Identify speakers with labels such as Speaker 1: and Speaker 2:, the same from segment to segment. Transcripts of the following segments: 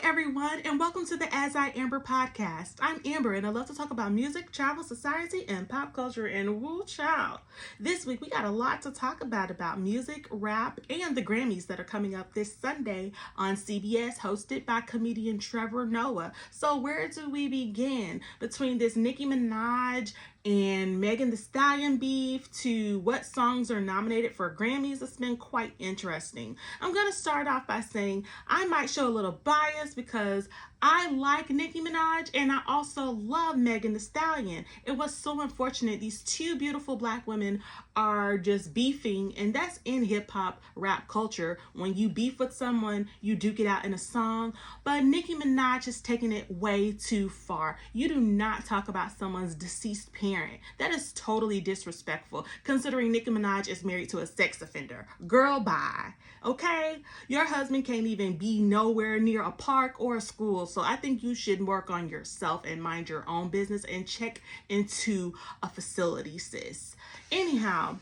Speaker 1: everyone, and welcome to the As I Amber podcast. I'm Amber, and I love to talk about music, travel, society, and pop culture, and woo child. This week, we got a lot to talk about music, rap, and the Grammys that are coming up this Sunday on CBS, hosted by comedian Trevor Noah. So where do we begin? Between this Nicki Minaj and Megan Thee Stallion beef to what songs are nominated for Grammys, it's been quite interesting. I'm going to start off by saying I might show a little bias because I like Nicki Minaj and I also love Megan Thee Stallion. It was so unfortunate these two beautiful black women are just beefing, and that's in hip-hop rap culture. When you beef with someone, you duke it out in a song, but Nicki Minaj is taking it way too far. You do not talk about someone's deceased parent. That is totally disrespectful, considering Nicki Minaj is married to a sex offender. Girl, bye. Okay? Your husband can't even be nowhere near a park or a school, so I think you should work on yourself and mind your own business and check into a facility, sis. Anyhow,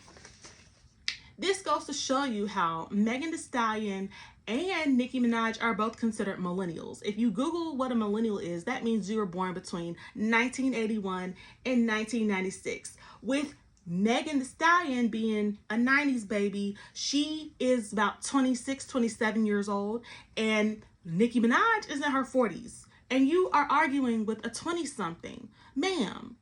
Speaker 1: this goes to show you how Megan Thee Stallion and Nicki Minaj are both considered millennials. If you Google what a millennial is, that means you were born between 1981 and 1996. With Megan Thee Stallion being a 90s baby, she is about 26, 27 years old, and Nicki Minaj is in her 40s. And you are arguing with a 20-something. Ma'am,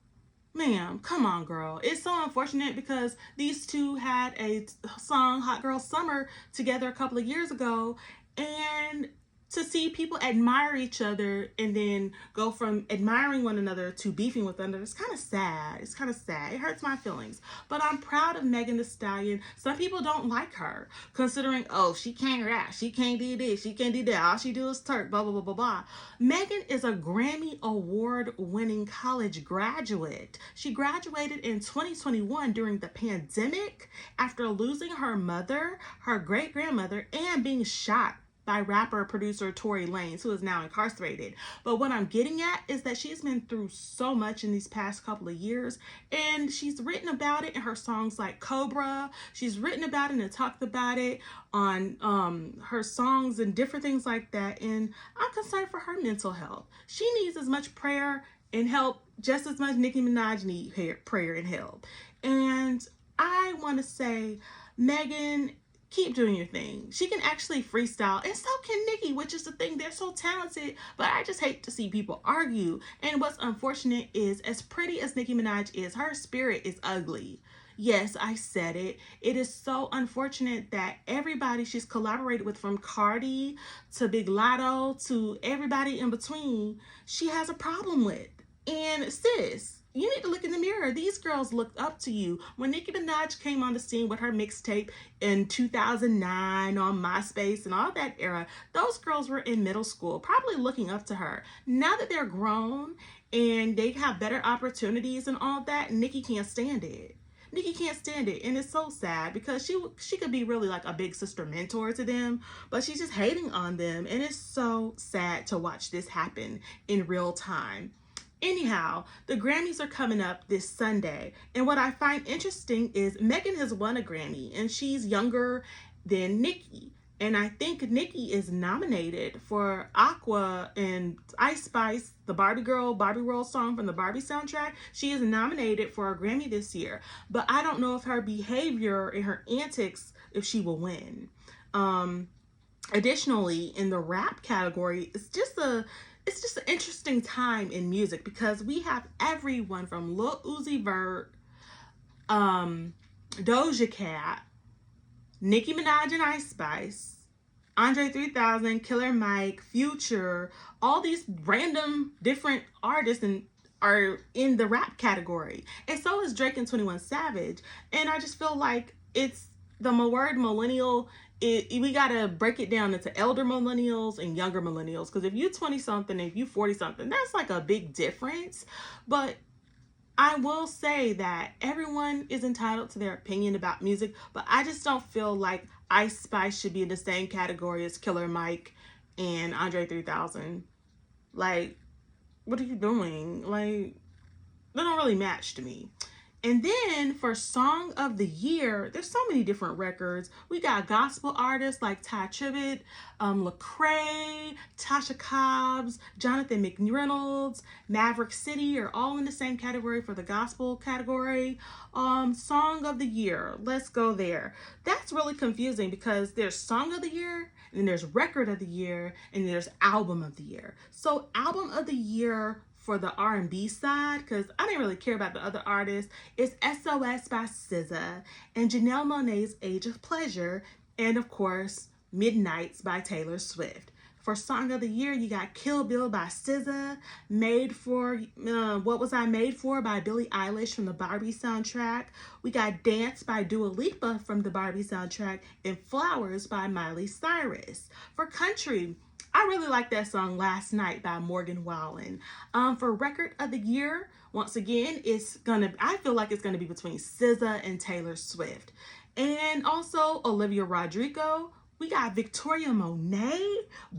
Speaker 1: come on, girl. It's so unfortunate because these two had a song, Hot Girl Summer, together a couple of years ago, and to see people admire each other and then go from admiring one another to beefing with one another, it's kind of sad. It hurts my feelings. But I'm proud of Megan Thee Stallion. Some people don't like her, considering, oh, she can't rap, she can't do this, she can't do that, all she do is twerk, blah, blah, blah, blah, blah. Megan is a Grammy Award-winning college graduate. She graduated in 2021 during the pandemic after losing her mother, her great-grandmother, and being shot by rapper-producer Tory Lanez, who is now incarcerated. But what I'm getting at is that she's been through so much in these past couple of years, and she's written about it in her songs like Cobra. She's written about it and talked about it on her songs and different things like that, and I'm concerned for her mental health. She needs as much prayer and help just as much Nicki Minaj needs prayer and help. And I want to say, Megan, keep doing your thing. She can actually freestyle, and so can Nicki, which is the thing. They're so talented, but I just hate to see people argue. And what's unfortunate is, as pretty as Nicki Minaj is, her spirit is ugly. Yes, I said it. It is so unfortunate that everybody she's collaborated with, from Cardi to Big Lotto to everybody in between, she has a problem with. And sis, you need to look in the mirror. These girls looked up to you. When Nicki Minaj came on the scene with her mixtape in 2009 on MySpace and all that era, those girls were in middle school, probably looking up to her. Now that they're grown and they have better opportunities and all that, Nicki can't stand it. Nicki can't stand it, and it's so sad because she could be really like a big sister mentor to them, but she's just hating on them, and it's so sad to watch this happen in real time. Anyhow, the Grammys are coming up this Sunday, and what I find interesting is Megan has won a Grammy, and she's younger than Nicki. And I think Nicki is nominated for Aqua and Ice Spice, the Barbie World song from the Barbie soundtrack. She is nominated for a Grammy this year, but I don't know if her behavior and her antics, if she will win. Additionally, in the rap category, it's just an interesting time in music because we have everyone from Lil Uzi Vert, Doja Cat, Nicki Minaj and Ice Spice, Andre 3000, Killer Mike, Future, all these random different artists are in the rap category. And so is Drake and 21 Savage. And I just feel like it's the word millennial. We gotta break it down into elder millennials and younger millennials, because if you 20 something and if you 40 something, that's like a big difference. But I will say that everyone is entitled to their opinion about music, but I just don't feel like Ice Spice should be in the same category as Killer Mike and Andre 3000. Like, what are you doing? Like, they don't really match to me. And then for Song of the Year, there's so many different records. We got gospel artists like Ty Tribbett, Lecrae, Tasha Cobbs, Jonathan McReynolds, Maverick City are all in the same category for the gospel category. Song of the Year, let's go there. That's really confusing because there's Song of the Year, and then there's Record of the Year, and there's Album of the Year. So Album of the Year for the R&B side, because I didn't really care about the other artists, is SOS by SZA and Janelle Monáe's Age of Pleasure, and of course, Midnights by Taylor Swift. For Song of the Year, you got Kill Bill by SZA, Made For, What Was I Made For by Billie Eilish from the Barbie soundtrack. We got Dance by Dua Lipa from the Barbie soundtrack, and Flowers by Miley Cyrus. For country, I really like that song Last Night by Morgan Wallen. For Record of the Year, once again, I feel like it's gonna be between SZA and Taylor Swift. And also Olivia Rodrigo. We got Victoria Monet,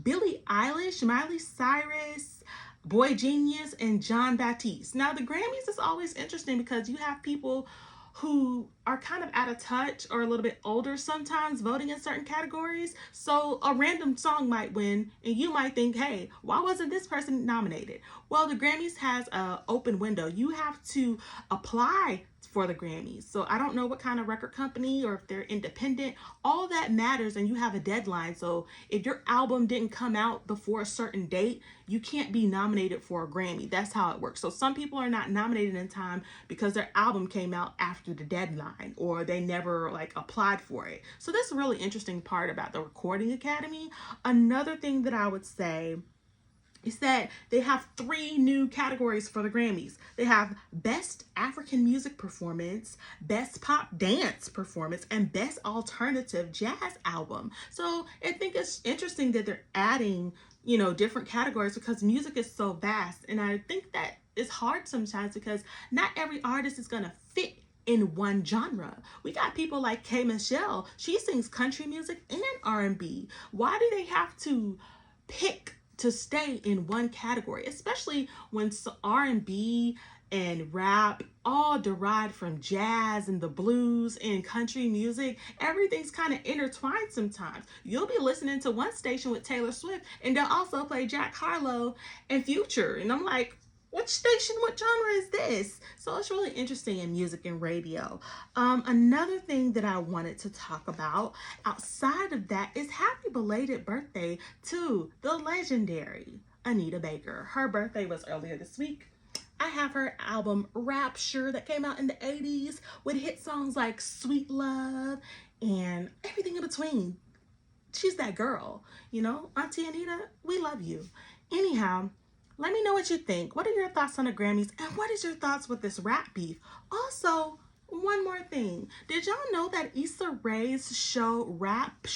Speaker 1: Billie Eilish, Miley Cyrus, Boy Genius, and John Baptiste. Now the Grammys is always interesting because you have people who are kind of out of touch or a little bit older sometimes voting in certain categories. So a random song might win and you might think, hey, why wasn't this person nominated? Well, the Grammys has an open window. You have to apply for the Grammys. So I don't know what kind of record company or if they're independent. All that matters, and you have a deadline. So if your album didn't come out before a certain date, you can't be nominated for a Grammy. That's how it works. So some people are not nominated in time because their album came out after the deadline or they never applied for it. So that's a really interesting part about the Recording Academy. Another thing that I would say is that they have 3 new categories for the Grammys. They have Best African Music Performance, Best Pop Dance Performance, and Best Alternative Jazz Album. So I think it's interesting that they're adding, different categories because music is so vast. And I think that it's hard sometimes because not every artist is gonna fit in one genre. We got people like K. Michelle. She sings country music and R&B. Why do they have to pick to stay in one category, especially when R&B and rap all derived from jazz and the blues and country music? Everything's kind of intertwined sometimes. You'll be listening to one station with Taylor Swift and they'll also play Jack Harlow and Future. And I'm like, which station, what genre is this? So it's really interesting in music and radio. Another thing that I wanted to talk about outside of that is happy belated birthday to the legendary Anita Baker. Her birthday was earlier this week. I have her album Rapture that came out in the 80s with hit songs like Sweet Love and everything in between. She's that girl, Auntie Anita, we love you. Anyhow, let me know what you think. What are your thoughts on the Grammys? And what is your thoughts with this rap beef? Also, one more thing. Did y'all know that Issa Rae's show Rap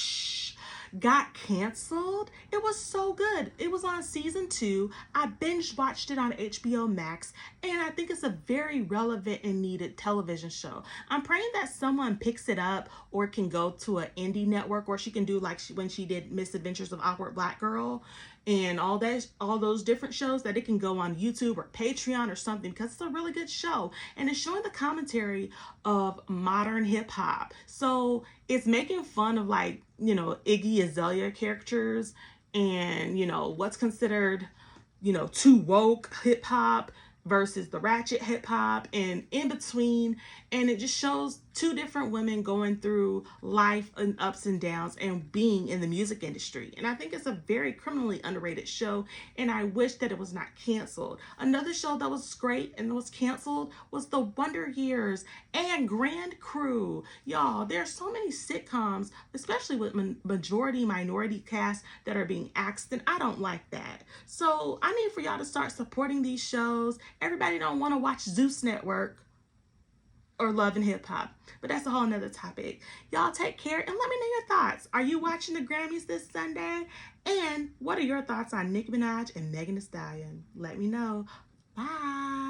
Speaker 1: got canceled? It was so good. It was on season 2. I binge watched it on HBO Max, and I think it's a very relevant and needed television show. I'm praying that someone picks it up or can go to an indie network, or she can do when she did Misadventures of Awkward Black Girl and all those different shows, that it can go on YouTube or Patreon or something, because it's a really good show and it's showing the commentary of modern hip hop. So it's making fun of Iggy Azalea characters and what's considered too woke hip hop versus the ratchet hip hop and in between. And it just shows 2 different women going through life and ups and downs and being in the music industry. And I think it's a very criminally underrated show, and I wish that it was not canceled. Another show that was great and was canceled was The Wonder Years and Grand Crew. Y'all, there's so many sitcoms, especially with majority minority cast, that are being axed, and I don't like that. So I need for y'all to start supporting these shows. Everybody don't want to watch Zeus Network or Love and Hip Hop, but that's a whole nother topic. Y'all take care and let me know your thoughts. Are you watching the Grammys this Sunday? And what are your thoughts on Nicki Minaj and Megan Thee Stallion? Let me know. Bye.